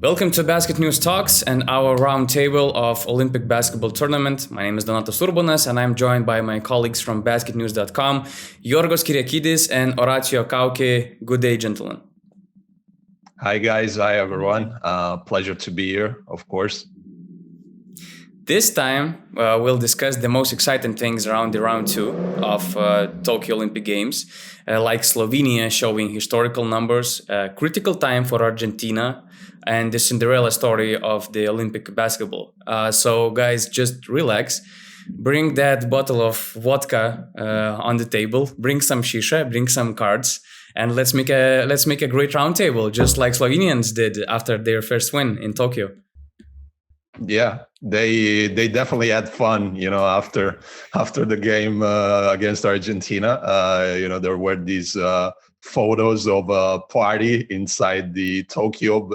Welcome to BasketNews Talks and our roundtable of Olympic basketball tournament. My name is Donatas Urbonas and I'm joined by my colleagues from BasketNews.com, Yorgos Kyriakidis and Oratio Kauke. Good day, gentlemen. Hi, guys. Hi, everyone. Pleasure to be here, of course. This time, we'll discuss the most exciting things around the round two of Tokyo Olympic Games, like Slovenia showing historical numbers, critical time for Argentina, and the Cinderella story of the Olympic basketball. So, guys, just relax. Bring that bottle of vodka on the table. Bring some shisha. Bring some cards, and let's make a great roundtable, just like Slovenians did after their first win in Tokyo. Yeah, they definitely had fun, after the game against Argentina. There were these photos of a party inside the Tokyo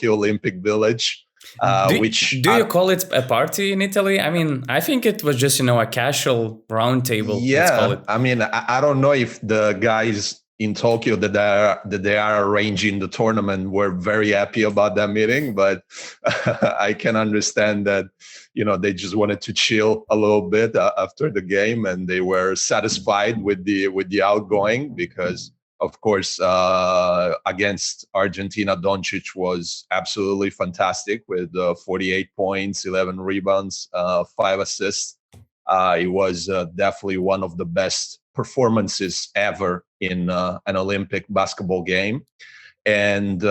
Olympic Village. Do you call it a party in Italy? I mean, I think it was just a casual round table. Yeah, I mean, I don't know if the guys in Tokyo that they are arranging the tournament were very happy about that meeting, but I can understand that they just wanted to chill a little bit after the game, and they were satisfied with the outgoing because, of course, against Argentina, Doncic was absolutely fantastic with 48 points, 11 rebounds, 5 assists. It was definitely one of the best performances ever in an Olympic basketball game. And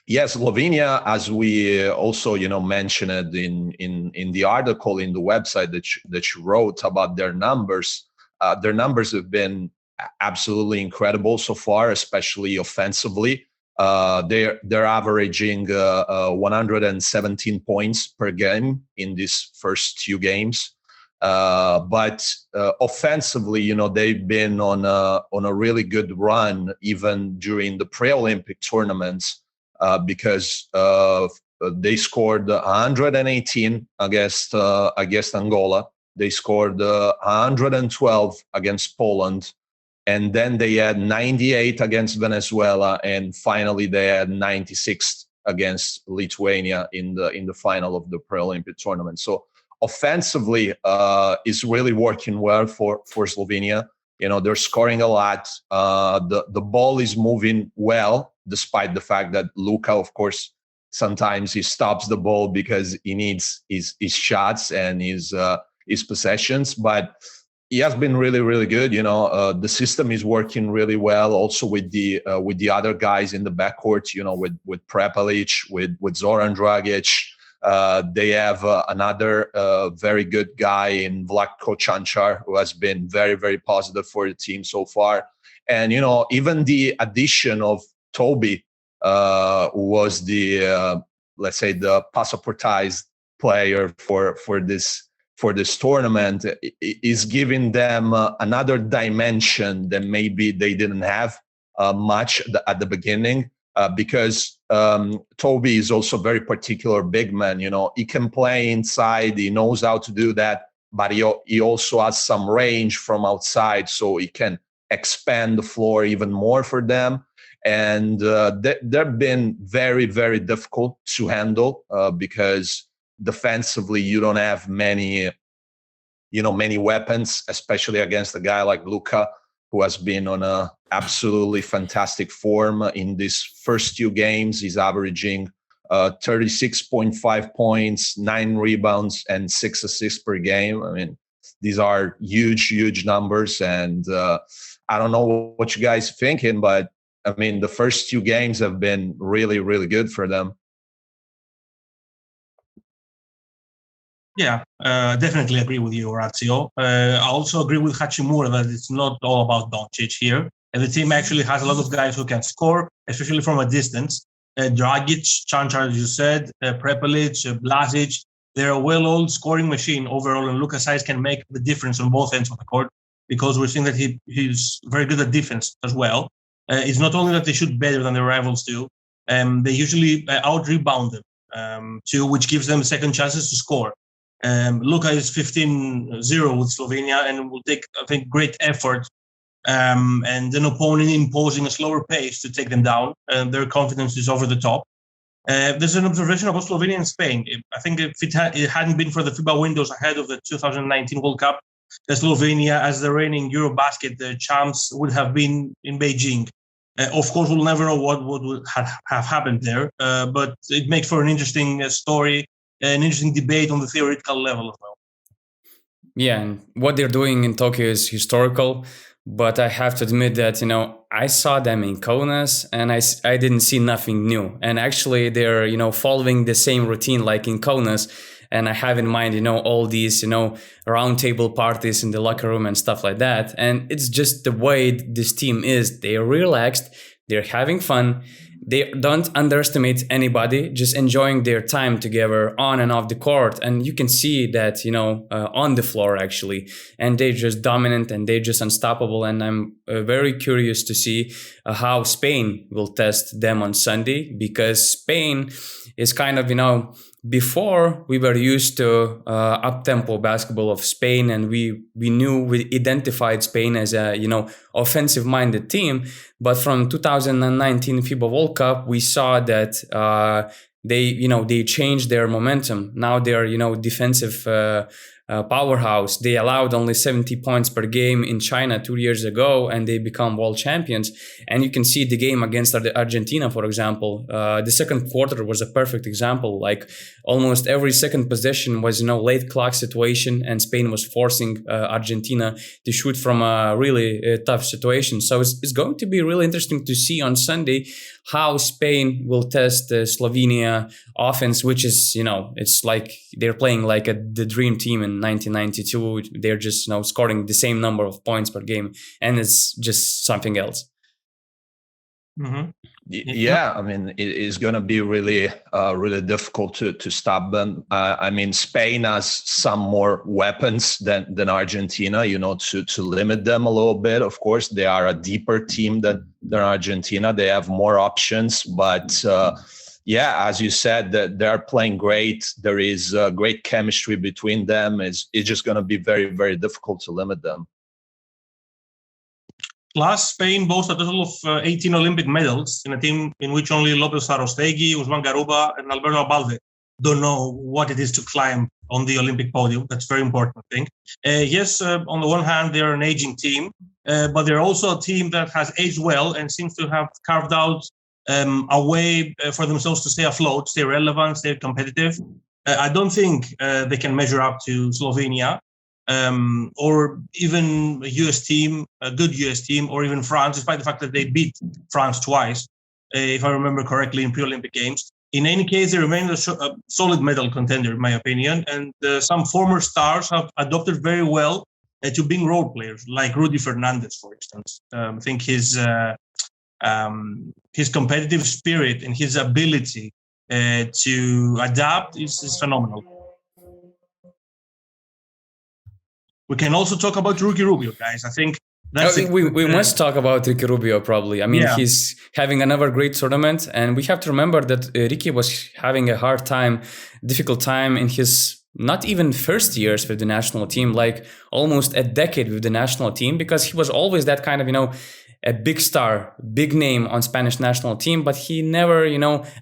yes, Slovenia, as we also mentioned it in the article in the website that you wrote about their numbers have been absolutely incredible so far, especially offensively. They're averaging 117 points per game in these first 2 games. But offensively, they've been on a really good run even during the pre-Olympic tournaments because they scored 118 against Angola. They scored 112 against Poland, and then they had 98 against Venezuela, and finally they had 96 against Lithuania in the final of the pre-Olympic tournament. So offensively is really working well for Slovenia. They're scoring a lot. The ball is moving well, despite the fact that Luka, of course, sometimes he stops the ball because he needs his shots and his possessions. But he has been really, really good. The system is working really well. Also with the other guys in the backcourt. With Prepelic, with Zoran Dragic. They have another very good guy in Vlatko Čančar, who has been very, very positive for the team so far. And, even the addition of Toby, who was the, let's say, the passaportized player for this tournament, is giving them another dimension that maybe they didn't have much at the beginning. Because Toby is also very particular big man. He can play inside. He knows how to do that, but he also has some range from outside, so he can expand the floor even more for them. And they've been very, very difficult to handle because defensively you don't have many weapons, especially against a guy like Luka, who has been on a absolutely fantastic form in these first 2 games. He's averaging 36.5 points, 9 rebounds, and 6 assists per game. I mean, these are huge, huge numbers. And I don't know what you guys are thinking, but I mean, the first 2 games have been really, really good for them. Yeah, definitely agree with you, Orazio. I also agree with Hachimura that it's not all about Doncic here. And the team actually has a lot of guys who can score, especially from a distance. Dragic, Čančar, as you said, Prepelic, Blažić, they're a well-oiled scoring machine overall, and Luka size can make the difference on both ends of the court because we're seeing that he's very good at defense as well. It's not only that they shoot better than their rivals do, they usually out-rebound them too, which gives them second chances to score. Luka is 15-0 with Slovenia and will take, I think, great effort and an opponent imposing a slower pace to take them down. Their confidence is over the top. There's an observation about Slovenia and Spain. I think if it hadn't been for the FIBA windows ahead of the 2019 World Cup, Slovenia, as the reigning Eurobasket champs, would have been in Beijing. Of course, we'll never know what would have happened there, but it makes for an interesting story, an interesting debate on the theoretical level as well. Yeah, and what they're doing in Tokyo is historical, but I have to admit that, I saw them in Kaunas and I didn't see nothing new. And actually they're, following the same routine like in Kaunas. And I have in mind, all these, round table parties in the locker room and stuff like that. And it's just the way this team is. They're relaxed. They're having fun. They don't underestimate anybody, just enjoying their time together on and off the court. And you can see that, on the floor, actually. And they're just dominant and they're just unstoppable. And I'm very curious to see how Spain will test them on Sunday, because Spain is kind of, before we were used to up-tempo basketball of Spain, and we identified Spain as a offensive-minded team. But from 2019 FIBA World Cup, we saw that they changed their momentum. Now they're defensive powerhouse. They allowed only 70 points per game in China 2 years ago, and they become world champions. And you can see the game against Argentina, for example. The second quarter was a perfect example. Like almost every second possession was late clock situation, and Spain was forcing Argentina to shoot from a really tough situation. So it's going to be really interesting to see on Sunday how Spain will test the Slovenia offense, which is, it's like they're playing like the dream team in 1992. They're just, scoring the same number of points per game, and it's just something else. Mm-hmm. Yeah, I mean, it is going to be really difficult to stop them. Spain has some more weapons than Argentina, to limit them a little bit. Of course, they are a deeper team than Argentina. They have more options, but as you said, that they're playing great. There is great chemistry between them. It's just going to be very, very difficult to limit them. Plus, Spain boasts a total of 18 Olympic medals in a team in which only Lopez Arostegui, Usman Garuba, and Alberto Abalde don't know what it is to climb on the Olympic podium. That's very important, I think. On the one hand, they're an aging team, but they're also a team that has aged well and seems to have carved out a way for themselves to stay afloat, stay relevant, stay competitive. I don't think they can measure up to Slovenia. Or even a US team, a good US team, or even France, despite the fact that they beat France twice, if I remember correctly, in pre-Olympic Games. In any case, they remain a solid medal contender, in my opinion, and some former stars have adopted very well to being role players, like Rudy Fernandez, for instance. I think his competitive spirit and his ability to adapt is phenomenal. We can also talk about Ricky Rubio, guys. I think we must talk about Ricky Rubio, probably. He's having another great tournament, and we have to remember that Ricky was having a difficult time in his not even first years with the national team, like almost a decade with the national team, because he was always that kind of, a big star, big name on Spanish national team, but he never,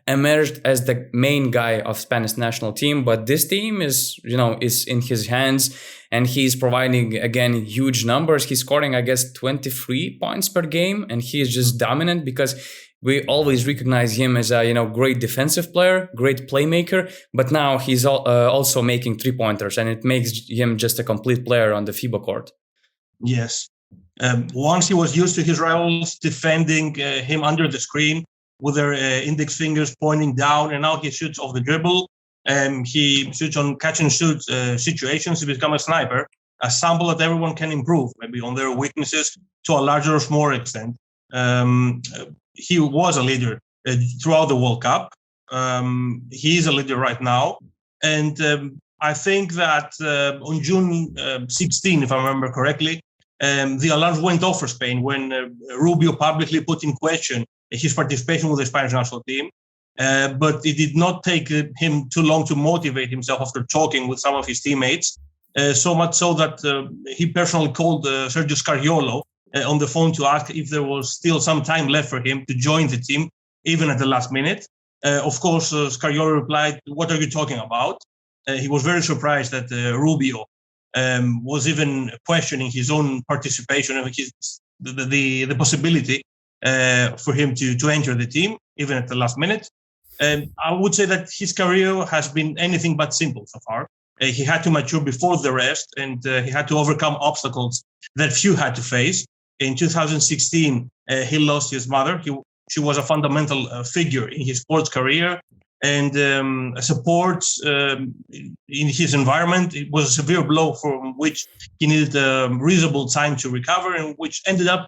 emerged as the main guy of Spanish national team. But this team is in his hands, and he's providing, again, huge numbers. He's scoring, I guess, 23 points per game, and he is just dominant because we always recognize him as a, great defensive player, great playmaker, but now he's also making 3-pointers, and it makes him just a complete player on the FIBA court. Yes. Once he was used to his rivals defending him under the screen with their index fingers pointing down, and now he shoots off the dribble. He shoots on catch-and-shoot situations to become a sniper, a sample that everyone can improve, maybe on their weaknesses to a larger or smaller extent. He was a leader throughout the World Cup. He is a leader right now. And I think that on June 16, if I remember correctly, the alarms went off for Spain when Rubio publicly put in question his participation with the Spanish national team. But it did not take him too long to motivate himself after talking with some of his teammates, so much so that he personally called Sergio Scariolo on the phone to ask if there was still some time left for him to join the team, even at the last minute. Of course, Scariolo replied, "What are you talking about?" He was very surprised that Rubio was even questioning his own participation and the possibility for him to enter the team, even at the last minute. I would say that his career has been anything but simple so far. He had to mature before the rest, and he had to overcome obstacles that few had to face. In 2016, he lost his mother. She was a fundamental figure in his sports career, and support in his environment. It was a severe blow from which he needed reasonable time to recover, and which ended up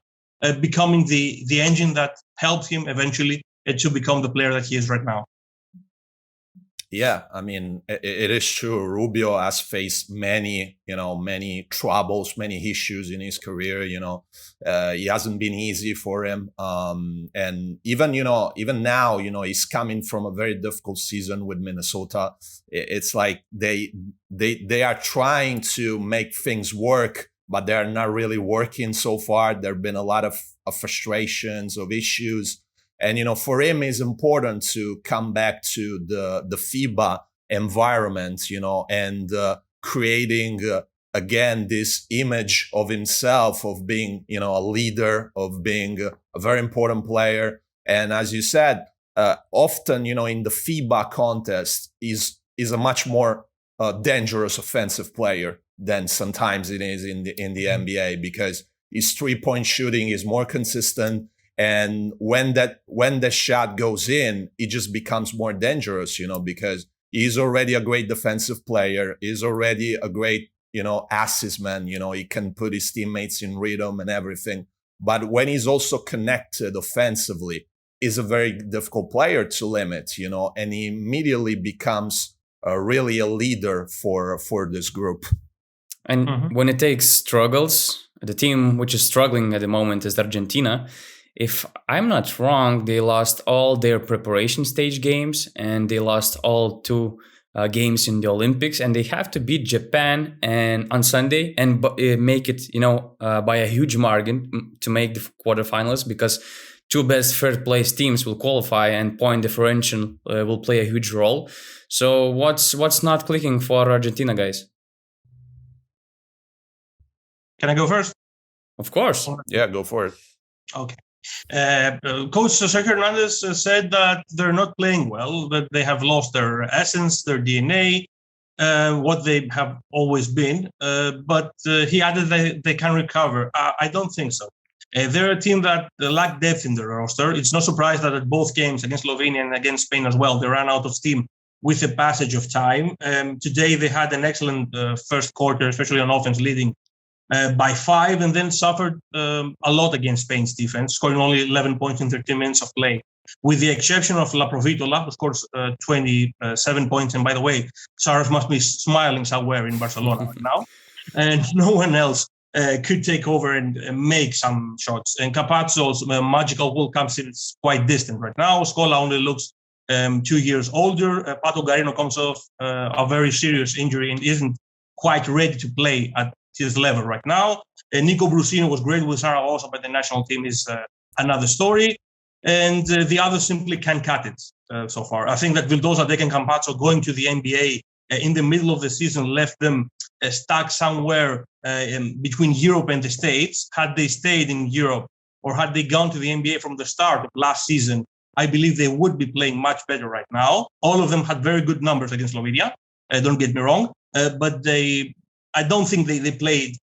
becoming the engine that helped him eventually to become the player that he is right now. Yeah, I mean, it is true. Rubio has faced many troubles, many issues in his career. It hasn't been easy for him. And even now, he's coming from a very difficult season with Minnesota. It's like they are trying to make things work, but they're not really working so far. There have been a lot of frustrations, of issues. And, for him, it's important to come back to the FIBA environment, and creating, again, this image of himself, of being, a leader, of being a very important player. And as you said, often, in the FIBA contest, is a much more dangerous offensive player than sometimes it is in the NBA, because his three-point shooting is more consistent. And when the shot goes in, it just becomes more dangerous, because he's already a great defensive player. He's already a great, assist man. He can put his teammates in rhythm and everything. But when he's also connected offensively, he's a very difficult player to limit, and he immediately becomes really a leader for this group. And when it takes struggles, the team which is struggling at the moment is Argentina. If I'm not wrong, they lost all their preparation stage games, and they lost all two games in the Olympics, and they have to beat Japan and on Sunday and make it, by a huge margin to make the quarterfinals, because two best third place teams will qualify, and point differential will play a huge role. So what's not clicking for Argentina, guys? Can I go first? Of course. Yeah, go for it. Okay. Coach Sergio Hernandez said that they're not playing well, that they have lost their essence, their DNA, what they have always been. But he added that they can recover. I don't think so. They're a team that lack depth in their roster. It's no surprise that at both games against Slovenia and against Spain as well, they ran out of steam with the passage of time. Today, they had an excellent first quarter, especially on offense, leading by 5, and then suffered a lot against Spain's defense, scoring only 11 points in 13 minutes of play. With the exception of La Provitola, who scores 27 points. And by the way, Saras must be smiling somewhere in Barcelona right now. And no one else could take over and make some shots. And Campazzo's magical World Cup is quite distant right now. Scola only looks 2 years older. Pato Garino comes off a very serious injury and isn't quite ready to play at his level right now. Nico Brusino was great with Zaragoza, but the national team is another story. And the others simply can't cut it so far. I think that Vildoza, Dek, and Campazzo going to the NBA in the middle of the season left them stuck somewhere between Europe and the States. Had they stayed in Europe, or had they gone to the NBA from the start of last season, I believe they would be playing much better right now. All of them had very good numbers against Slovenia. Don't get me wrong. But I don't think they played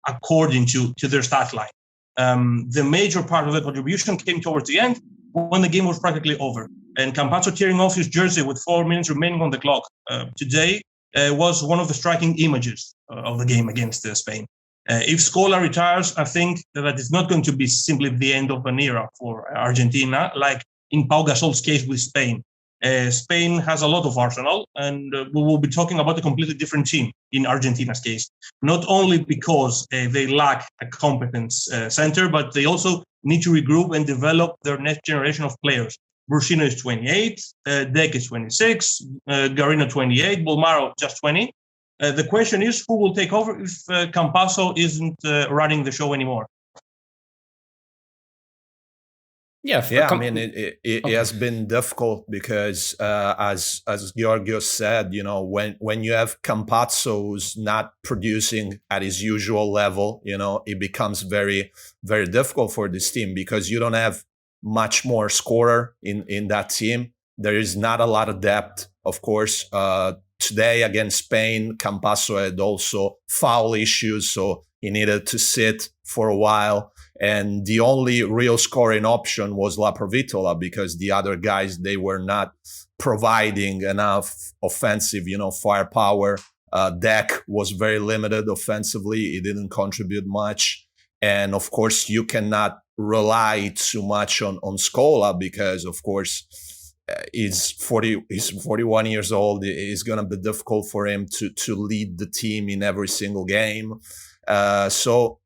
according to their stat line. The major part of the contribution came towards the end, when the game was practically over. And Campazzo tearing off his jersey with 4 minutes remaining on the clock today was one of the striking images of the game against Spain. If Scola retires, I think that it's not going to be simply the end of an era for Argentina, like in Pau Gasol's case with Spain. Spain has a lot of arsenal, and we will be talking about a completely different team in Argentina's case. Not only because they lack a competence center, but they also need to regroup and develop their next generation of players. Brusino is 28, Dek is 26, Garino 28, Bolmaro just 20. The question is, who will take over if Campazzo isn't running the show anymore? Yeah, I mean, it has been difficult because, as Georgios said, when you have Campazzo who's not producing at his usual level, it becomes very, very difficult for this team because you don't have much more scorer in that team. There is not a lot of depth, of course. Today against Spain, Campazzo had also foul issues, so he needed to sit for a while. And the only real scoring option was La Provitola because the other guys, they were not providing enough offensive, firepower. Deck was very limited offensively. He didn't contribute much. And of course, you cannot rely too much on Scola because, of course, he's 41 years old. It's going to be difficult for him to lead the team in every single game. The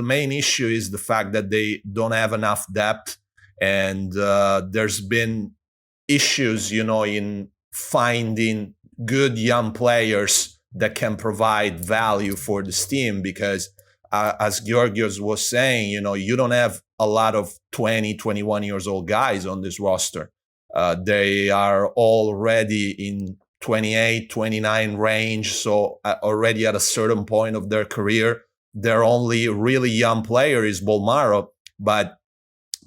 main issue is the fact that they don't have enough depth, and there's been issues, in finding good young players that can provide value for this team because, as Georgios was saying, you don't have a lot of 20, 21 years old guys on this roster. They are already in 28, 29 range. So already at a certain point of their career, their only really young player is Bolmaro. But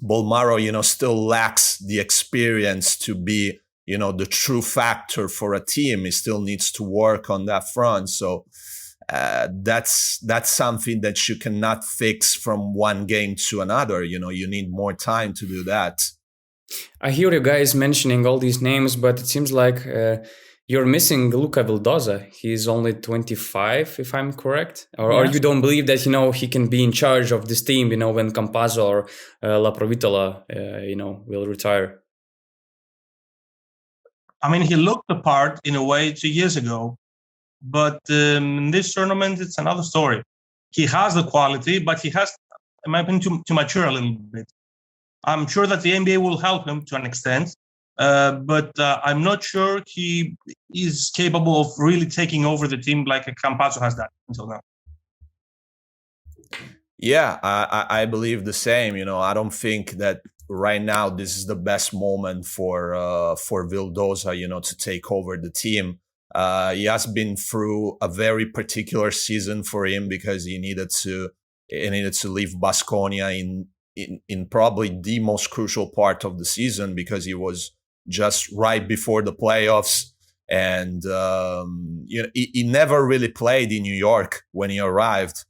Bolmaro, still lacks the experience to be, the true factor for a team. He still needs to work on that front. So that's something that you cannot fix from one game to another. You need more time to do that. I hear you guys mentioning all these names, but it seems like you're missing Luka Vildoza. He's only 25, if I'm correct. Or you don't believe that, he can be in charge of this team, when Campazzo or La Provitola, will retire? I mean, he looked the part in a way 2 years ago. But in this tournament, it's another story. He has the quality, but he has, in my opinion, to mature a little bit. I'm sure that the NBA will help him to an extent. But I'm not sure he is capable of really taking over the team like a Campazzo has done until now. Yeah, I believe the same. I don't think that right now this is the best moment for Vildoza, to take over the team. He has been through a very particular season for him because he needed to leave Baskonia in probably the most crucial part of the season because he was just right before the playoffs. And, he never really played in New York when he arrived.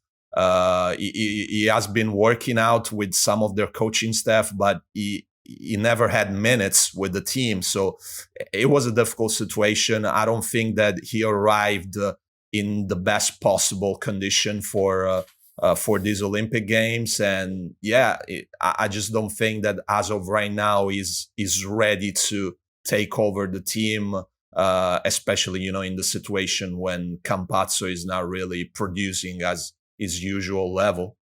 He has been working out with some of their coaching staff, but he never had minutes with the team. So it was a difficult situation. I don't think that he arrived in the best possible condition for these Olympic Games. And I just don't think that as of right now is ready to take over the team, especially, in the situation when Campazzo is not really producing as his usual level.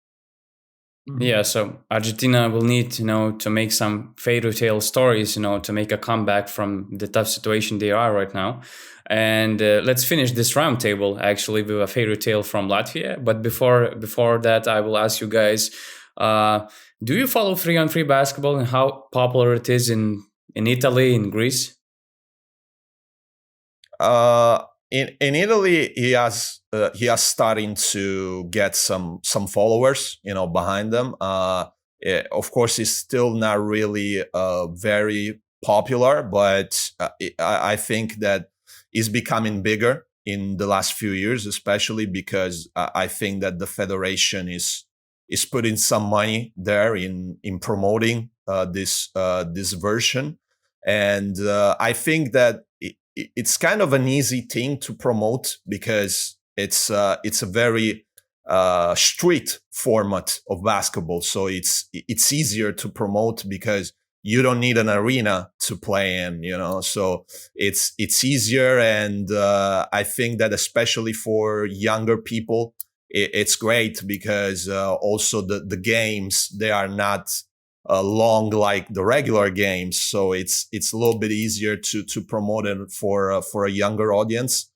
Yeah, so Argentina will need, to make some fairytale stories, to make a comeback from the tough situation they are right now. And let's finish this roundtable actually with a fairytale from Latvia. But before that, I will ask you guys, do you follow 3-on-3 basketball and how popular it is in Italy, in Greece? In Italy, he has starting to get some followers, behind them. Of course, he's still not really very popular, but I think that he's becoming bigger in the last few years, especially because I think that the federation is putting some money there in promoting this version, and I think that it's kind of an easy thing to promote because it's a very street format of basketball. So it's easier to promote because you don't need an arena to play in, so it's easier. And I think that especially for younger people, it's great because also the games, they are not long like the regular games, so it's a little bit easier to promote it for a younger audience.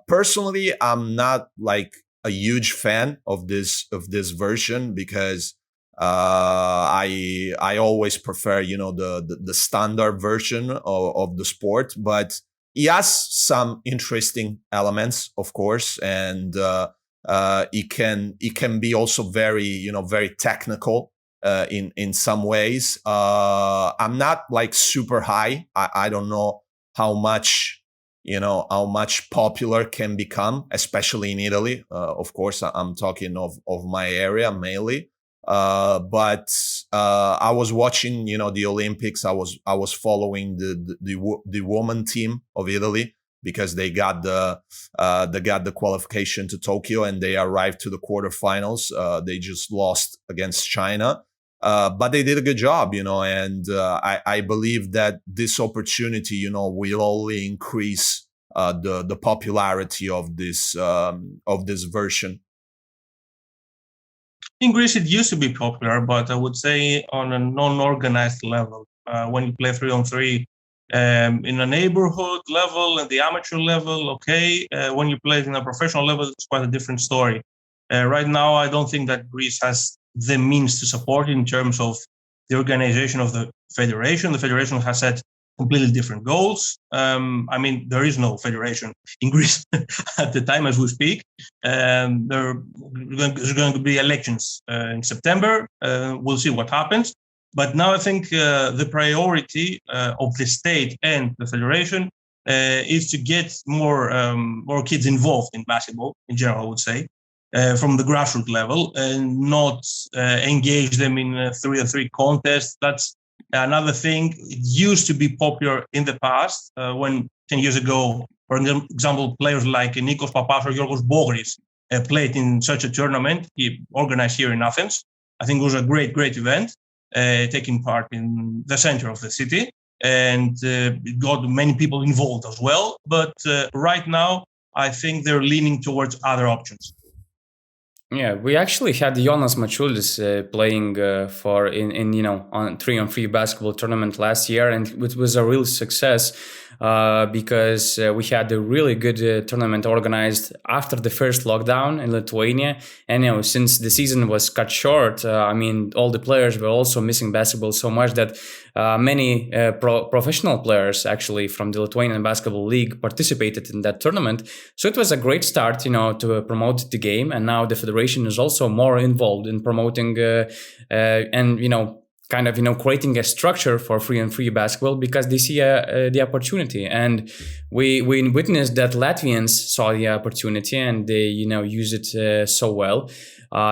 Personally, I'm not like a huge fan of this version because I always prefer, the standard version of the sport, but it has some interesting elements, of course, and it can be also very technical in some ways. I'm not like super high. I don't know how much popular can become, especially in Italy. Of course, I'm talking of my area mainly. But I was watching, the Olympics. I was following the woman team of Italy because they got the qualification to Tokyo and they arrived to the quarterfinals. They just lost against China. But they did a good job, and I believe that this opportunity, will only increase the popularity of this version. In Greece, it used to be popular, but I would say on a non-organized level. When you play 3-on-3 in a neighborhood level and the amateur level, okay. When you play in a professional level, it's quite a different story. Right now, I don't think that Greece has the means to support in terms of the organization of the federation. The federation has set completely different goals. There is no federation in Greece at the time as we speak. There's going to be elections in September. We'll see what happens. But now I think the priority of the state and the federation is to get more kids involved in basketball in general, I would say. From the grassroots level and not engage them in 3-on-3 contests. That's another thing. It used to be popular in the past when 10 years ago, for example, players like Nikos Papas or Yorgos Bogris played in such a tournament. He organized here in Athens. I think it was a great event, taking part in the center of the city, and it got many people involved as well. But right now, I think they're leaning towards other options. Yeah, we actually had Jonas Mačiulis playing for on 3-on-3 basketball tournament last year, and it was a real success because we had a really good tournament organized after the first lockdown in Lithuania. And since the season was cut short, all the players were also missing basketball so much that many professional players actually from the Lithuanian Basketball League participated in that tournament. So it was a great start, to promote the game, and now the federation is also more involved in promoting and creating a structure for 3-on-3 basketball because they see the opportunity. And we witnessed that Latvians saw the opportunity and they use it so well.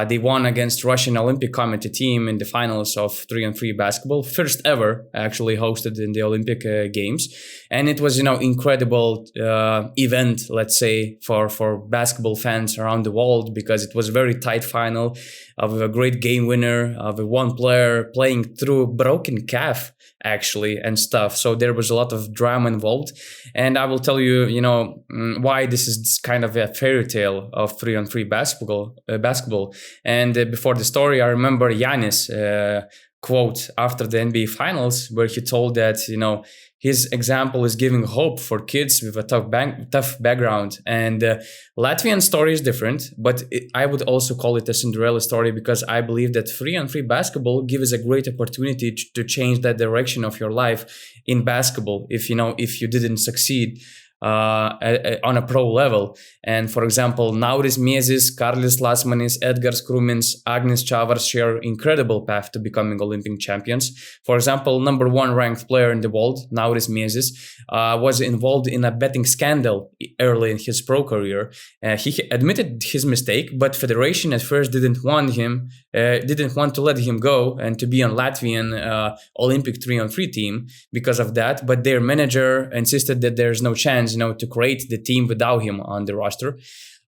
They won against Russian Olympic Committee team in the finals of 3-on-3 basketball, first ever actually hosted in the Olympic Games. And it was, incredible event, let's say, for basketball fans around the world, because it was a very tight final of a great game winner, of a one player playing through broken calf, actually, and stuff. So there was a lot of drama involved. And I will tell you, why this is kind of a fairy tale of 3-on-3 basketball. And before the story, I remember Giannis quote after the NBA Finals, where he told that, his example is giving hope for kids with a tough background. And Latvian story is different, but I would also call it a Cinderella story, because I believe that 3-on-3 basketball gives a great opportunity to change that direction of your life in basketball if you didn't succeed on a pro level. And for example, Nauris Miezis, Karlis Lasmanis, Edgars Krumins, Agnis Čavars share incredible path to becoming Olympic champions. For example, number 1 ranked player in the world, Nauris Miezis, was involved in a betting scandal early in his pro career. He admitted his mistake, but federation at first didn't want to let him go and to be on Latvian Olympic 3-on-3 team because of that. But their manager insisted that there's no chance to create the team without him on the roster.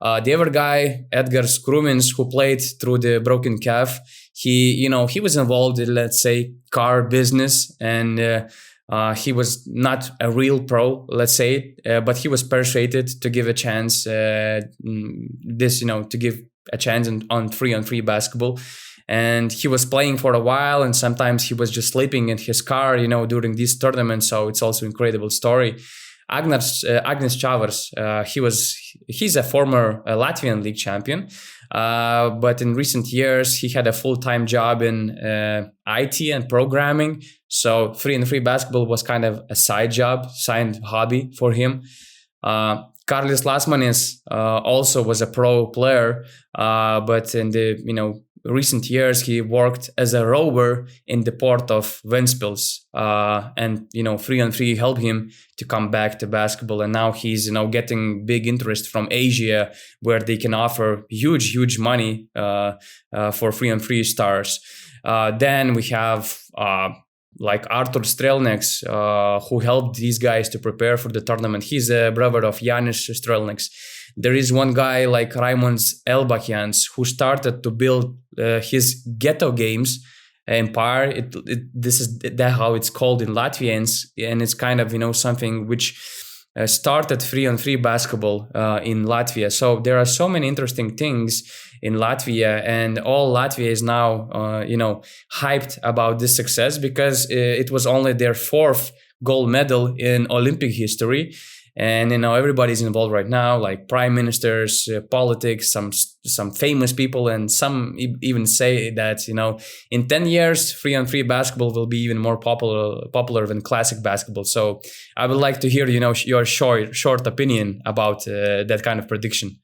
The other guy, Edgars Krumins, who played through the broken calf, he was involved in, let's say, car business, and he was not a real pro, let's say, but he was persuaded to give a chance, to give a chance on 3-on-3 basketball. And he was playing for a while, and sometimes he was just sleeping in his car, during these tournaments. So it's also an incredible story. Agnis Čavars, he's a former Latvian league champion. But in recent years, he had a full-time job in IT and programming. So 3-on-3 basketball was kind of a side job, side hobby for him. Carlis Lasmanis also was a pro player, but in the recent years he worked as a rower in the port of Ventspils, and 3-on-3 helped him to come back to basketball. And now he's getting big interest from Asia, where they can offer huge money for 3-on-3 stars. Then we have like Artur Strelnieks, who helped these guys to prepare for the tournament. He's a brother of Janis Strelnieks. There is one guy like Raimonds Elbakians who started to build his ghetto games empire. This is how it's called in Latvians, and it's kind of something which started 3-on-3 basketball in Latvia. So there are so many interesting things in Latvia, and all Latvia is now hyped about this success, because it was only their 4th gold medal in Olympic history. And everybody's involved right now, like prime ministers, politics, some famous people, and some even say that in 10 years 3-on-3 basketball will be even more popular than classic basketball. So I would like to hear your short opinion about that kind of prediction.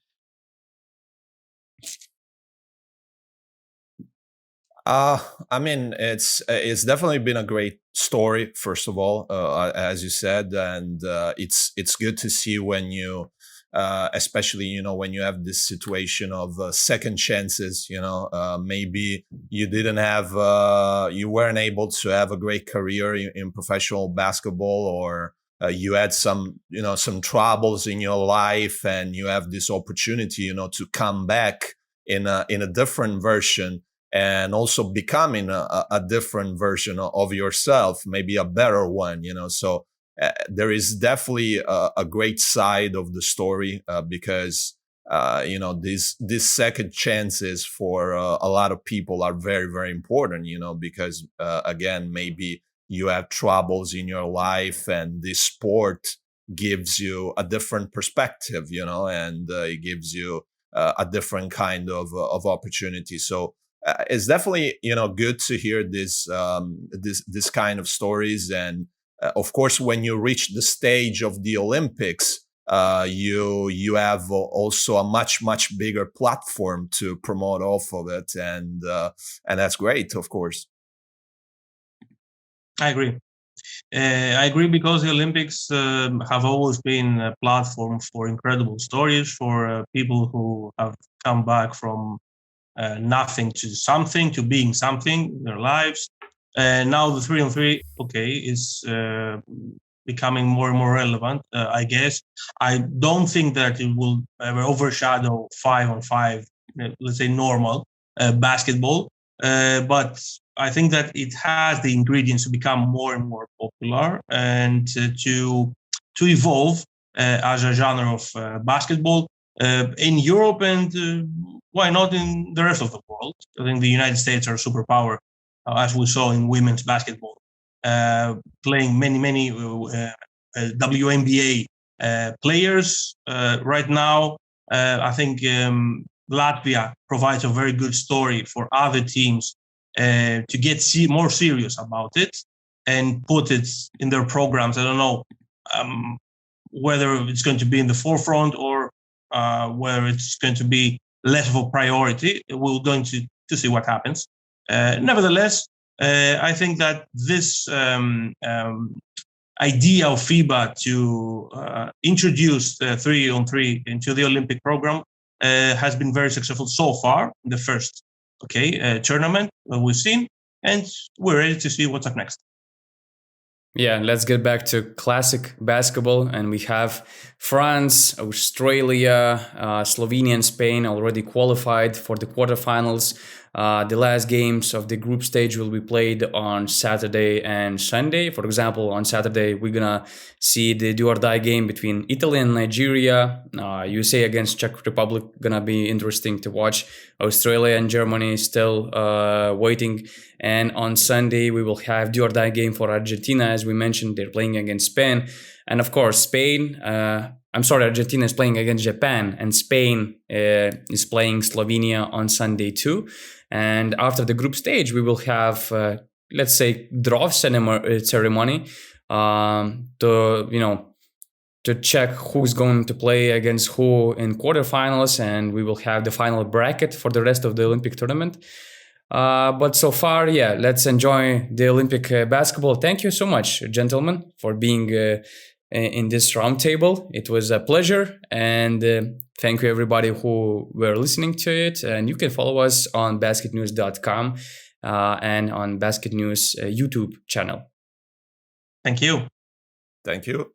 I mean, it's definitely been a great story, first of all, as you said, and it's good to see when you, especially when you have this situation of second chances. Maybe you didn't have, you weren't able to have a great career in professional basketball, or you had some troubles in your life, and you have this opportunity, to come back in a different version, and also becoming a different version of yourself, maybe a better one, So there is definitely a great side of the story, because, these second chances for a lot of people are very, very important, because, again, maybe you have troubles in your life, and this sport gives you a different perspective, and it gives you a different kind of opportunity. So it's definitely good to hear this kind of stories. And of course, when you reach the stage of the Olympics, you have also a much bigger platform to promote off of it, and that's great, of course. I agree. I agree, because the Olympics have always been a platform for incredible stories, for people who have come back from nothing to something, to being something in their lives. Now the 3-on-3, is becoming more and more relevant, I guess. I don't think that it will ever overshadow 5-on-5, let's say normal basketball, but I think that it has the ingredients to become more and more popular, and to evolve as a genre of basketball in Europe, and why not in the rest of the world? I think the United States are a superpower, as we saw in women's basketball, playing many WNBA players. Right now, I think Latvia provides a very good story for other teams to get more serious about it and put it in their programs. I don't know whether it's going to be in the forefront, or whether it's going to be less of a priority. We're going to see what happens. Nevertheless, I think that this idea of FIBA to introduce 3-on-3 into the Olympic program has been very successful so far in the first tournament we've seen, and we're ready to see what's up next. Yeah, let's get back to classic basketball. And we have France, Australia, Slovenia and Spain already qualified for the quarterfinals. The last games of the group stage will be played on Saturday and Sunday. For example, on Saturday, we're going to see the do-or-die game between Italy and Nigeria. USA against Czech Republic, going to be interesting to watch. Australia and Germany still waiting. And on Sunday, we will have do-or-die game for Argentina. As we mentioned, they're playing against Spain. And of course, Argentina is playing against Japan, and Spain is playing Slovenia on Sunday too. And after the group stage, we will have, let's say, draw ceremony to check who's going to play against who in quarterfinals, and we will have the final bracket for the rest of the Olympic tournament. But so far, let's enjoy the Olympic basketball. Thank you so much, gentlemen, for being in this roundtable. It was a pleasure, and thank you everybody who were listening to it. And you can follow us on BasketNews.com and on BasketNews YouTube channel. Thank you. Thank you.